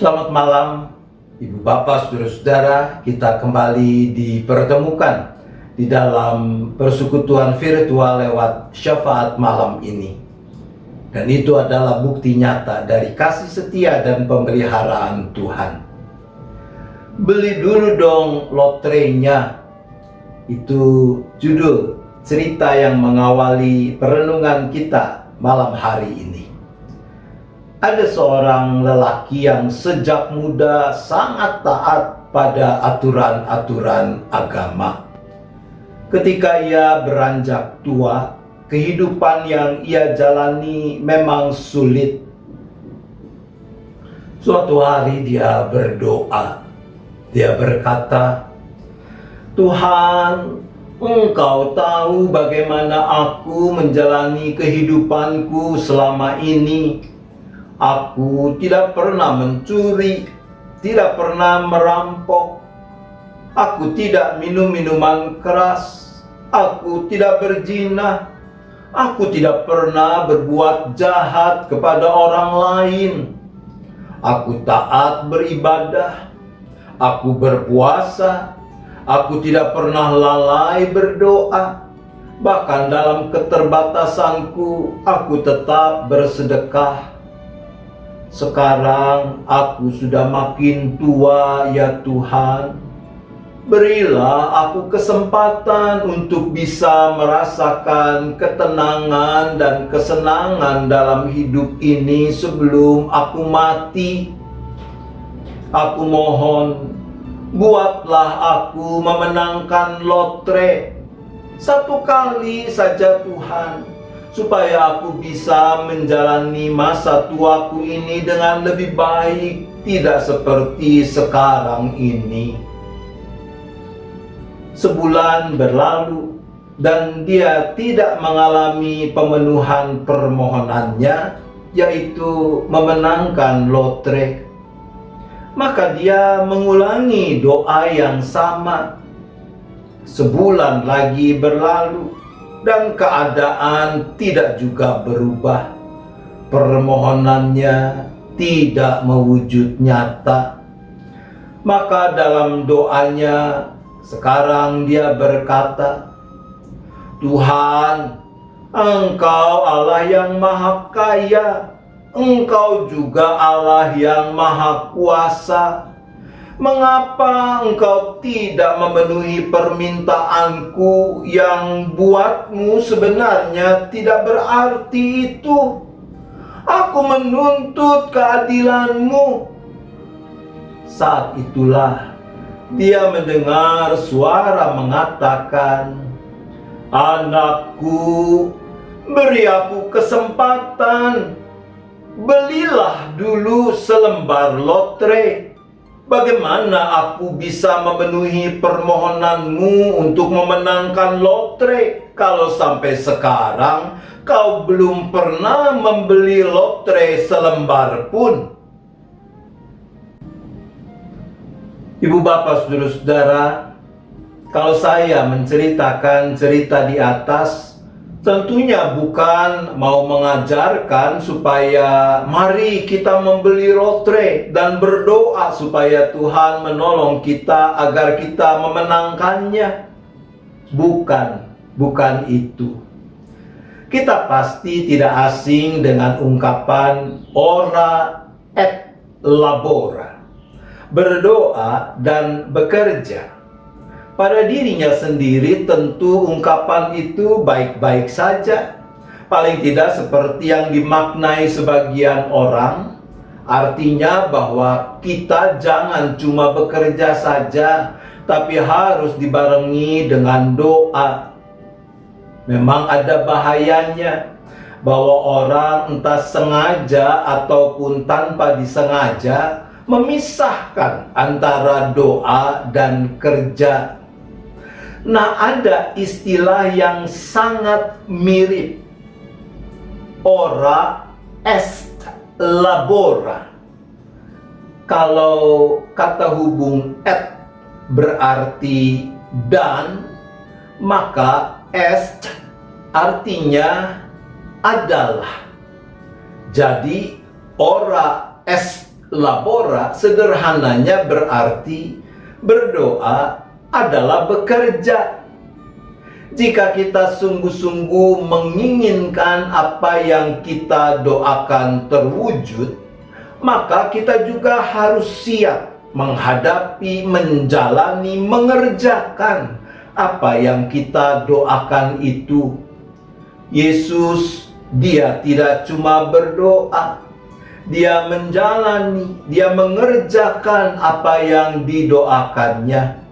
Selamat malam, Ibu Bapak, Saudara-saudara. Kita kembali dipertemukan di dalam persekutuan virtual lewat syafaat malam ini. Dan itu adalah bukti nyata dari kasih setia dan pemeliharaan Tuhan. Beli dulu dong lotrenya. Itu judul cerita yang mengawali perenungan kita malam hari ini. Ada seorang lelaki yang sejak muda sangat taat pada aturan-aturan agama. Ketika ia beranjak tua, kehidupan yang ia jalani memang sulit. Suatu hari dia berdoa. Dia berkata, "Tuhan, Engkau tahu bagaimana aku menjalani kehidupanku selama ini. Aku tidak pernah mencuri, tidak pernah merampok. Aku tidak minum minuman keras. Aku tidak berzina. Aku tidak pernah berbuat jahat kepada orang lain. Aku taat beribadah. Aku berpuasa. Aku tidak pernah lalai berdoa. Bahkan dalam keterbatasanku, aku tetap bersedekah. Sekarang aku sudah makin tua, ya Tuhan. Berilah aku kesempatan untuk bisa merasakan ketenangan dan kesenangan dalam hidup ini sebelum aku mati. Aku mohon, buatlah aku memenangkan lotre satu kali saja Tuhan, supaya aku bisa menjalani masa tuaku ini dengan lebih baik, tidak seperti sekarang ini." Sebulan berlalu dan dia tidak mengalami pemenuhan permohonannya, yaitu memenangkan lotre. Maka dia mengulangi doa yang sama. Sebulan lagi berlalu dan keadaan tidak juga berubah. Permohonannya tidak mewujud nyata. Maka dalam doanya sekarang dia berkata, "Tuhan, Engkau Allah yang maha kaya. Engkau juga Allah yang maha kuasa. Mengapa Engkau tidak memenuhi permintaanku yang buatmu sebenarnya tidak berarti itu? Aku menuntut keadilan-Mu." Saat itulah dia mendengar suara mengatakan, "Anakku, beri aku kesempatan. Belilah dulu selembar lotre. Bagaimana aku bisa memenuhi permohonanmu untuk memenangkan lotre kalau sampai sekarang kau belum pernah membeli lotre selembar pun?" Ibu Bapak, Saudara-saudara, kalau saya menceritakan cerita di atas, tentunya bukan mau mengajarkan supaya mari kita membeli lotre dan berdoa supaya Tuhan menolong kita agar kita memenangkannya. Bukan itu. Kita pasti tidak asing dengan ungkapan ora et labora, berdoa dan bekerja. Pada dirinya sendiri tentu ungkapan itu baik-baik saja. Paling tidak seperti yang dimaknai sebagian orang. Artinya bahwa kita jangan cuma bekerja saja, tapi harus dibarengi dengan doa. Memang ada bahayanya bahwa orang entah sengaja ataupun tanpa disengaja memisahkan antara doa dan kerja. Nah, ada istilah yang sangat mirip. Ora est labora. Kalau kata hubung et berarti dan, maka est artinya adalah. Jadi ora est labora sederhananya berarti berdoa adalah bekerja. Jika kita sungguh-sungguh menginginkan apa yang kita doakan terwujud, maka kita juga harus siap menghadapi, menjalani, mengerjakan apa yang kita doakan itu. Yesus, dia tidak cuma berdoa, dia menjalani, dia mengerjakan apa yang didoakannya.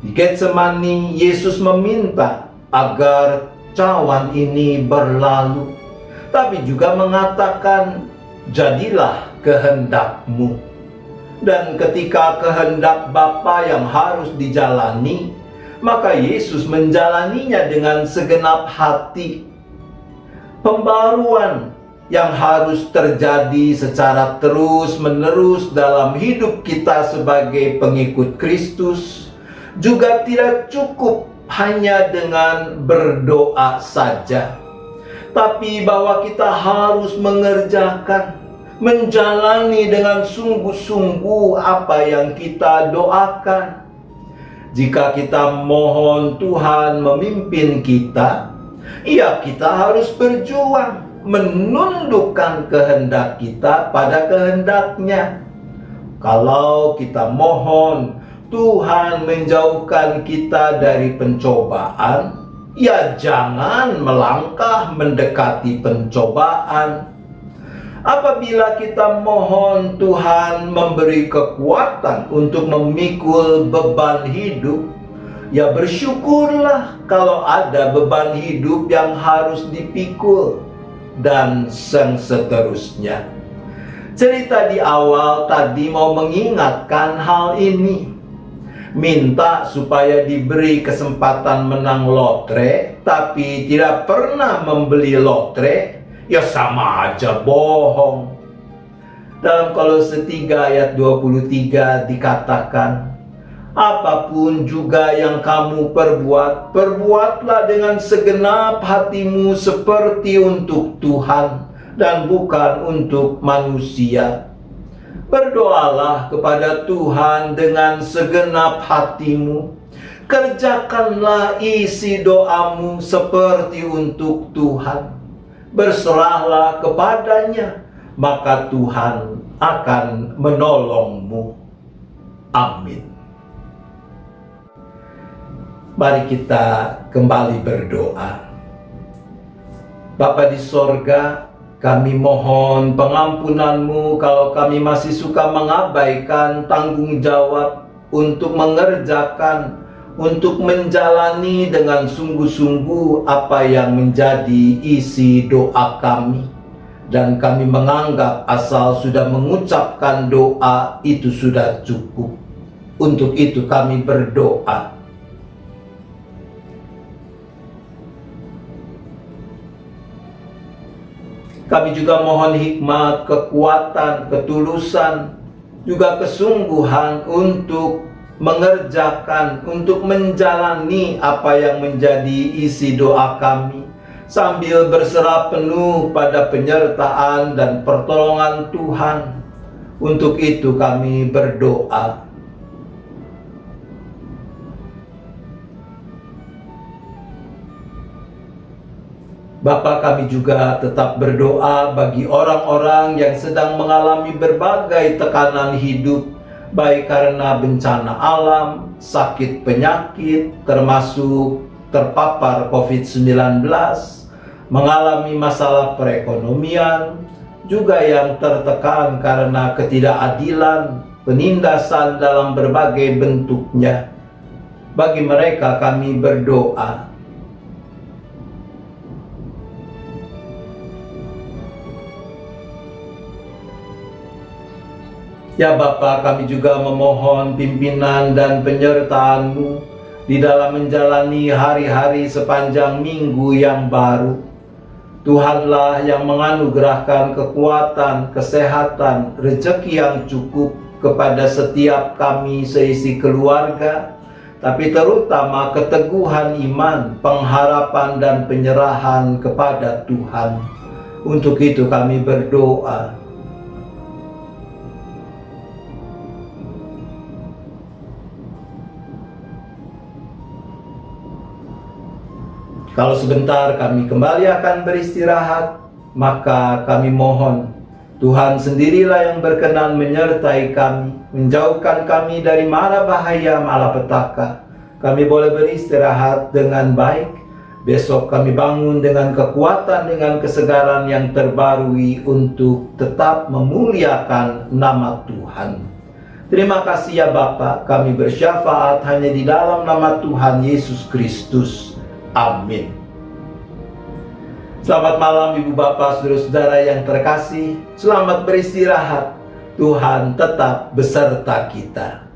Di Getsemani, Yesus meminta agar cawan ini berlalu, tapi juga mengatakan, jadilah kehendak-Mu. Dan ketika kehendak Bapa yang harus dijalani, maka Yesus menjalaninya dengan segenap hati. Pembaruan yang harus terjadi secara terus-menerus dalam hidup kita sebagai pengikut Kristus juga tidak cukup hanya dengan berdoa saja, tapi bahwa kita harus mengerjakan, menjalani dengan sungguh-sungguh apa yang kita doakan. Jika kita mohon Tuhan memimpin kita, ya kita harus berjuang menundukkan kehendak kita pada kehendak-Nya. Kalau kita mohon Tuhan menjauhkan kita dari pencobaan, ya jangan melangkah mendekati pencobaan. Apabila kita mohon Tuhan memberi kekuatan untuk memikul beban hidup, ya bersyukurlah kalau ada beban hidup yang harus dipikul, dan seterusnya. Cerita di awal tadi mau mengingatkan hal ini. Minta supaya diberi kesempatan menang lotre, tapi tidak pernah membeli lotre, ya sama aja bohong. Dalam Kolose 3 ayat 23 dikatakan, apapun juga yang kamu perbuat, perbuatlah dengan segenap hatimu seperti untuk Tuhan dan bukan untuk manusia. Berdoalah kepada Tuhan dengan segenap hatimu. Kerjakanlah isi doamu seperti untuk Tuhan. Berserahlah kepadanya, maka Tuhan akan menolongmu. Amin. Mari kita kembali berdoa. Bapa di sorga, kami mohon pengampunan-Mu kalau kami masih suka mengabaikan tanggung jawab untuk mengerjakan, untuk menjalani dengan sungguh-sungguh apa yang menjadi isi doa kami. Dan kami menganggap asal sudah mengucapkan doa itu sudah cukup. Untuk itu kami berdoa. Kami juga mohon hikmat, kekuatan, ketulusan, juga kesungguhan untuk mengerjakan, untuk menjalani apa yang menjadi isi doa kami, sambil berserah penuh pada penyertaan dan pertolongan Tuhan. Untuk itu kami berdoa. Bapa, kami juga tetap berdoa bagi orang-orang yang sedang mengalami berbagai tekanan hidup, baik karena bencana alam, sakit penyakit, termasuk terpapar COVID-19, mengalami masalah perekonomian, juga yang tertekan karena ketidakadilan, penindasan dalam berbagai bentuknya. Bagi mereka kami berdoa. Ya Bapa, kami juga memohon pimpinan dan penyertaan-Mu di dalam menjalani hari-hari sepanjang minggu yang baru. Tuhanlah yang menganugerahkan kekuatan, kesehatan, rezeki yang cukup kepada setiap kami seisi keluarga, tapi terutama keteguhan iman, pengharapan dan penyerahan kepada Tuhan. Untuk itu kami berdoa. Kalau sebentar kami kembali akan beristirahat, maka kami mohon Tuhan sendirilah yang berkenan menyertai kami, menjauhkan kami dari mara bahaya malapetaka. Kami boleh beristirahat dengan baik. Besok kami bangun dengan kekuatan, dengan kesegaran yang terbarui untuk tetap memuliakan nama Tuhan. Terima kasih ya Bapa, kami bersyafaat hanya di dalam nama Tuhan Yesus Kristus. Amin. Selamat malam Ibu Bapak, Saudara-saudara yang terkasih. Selamat beristirahat. Tuhan tetap beserta kita.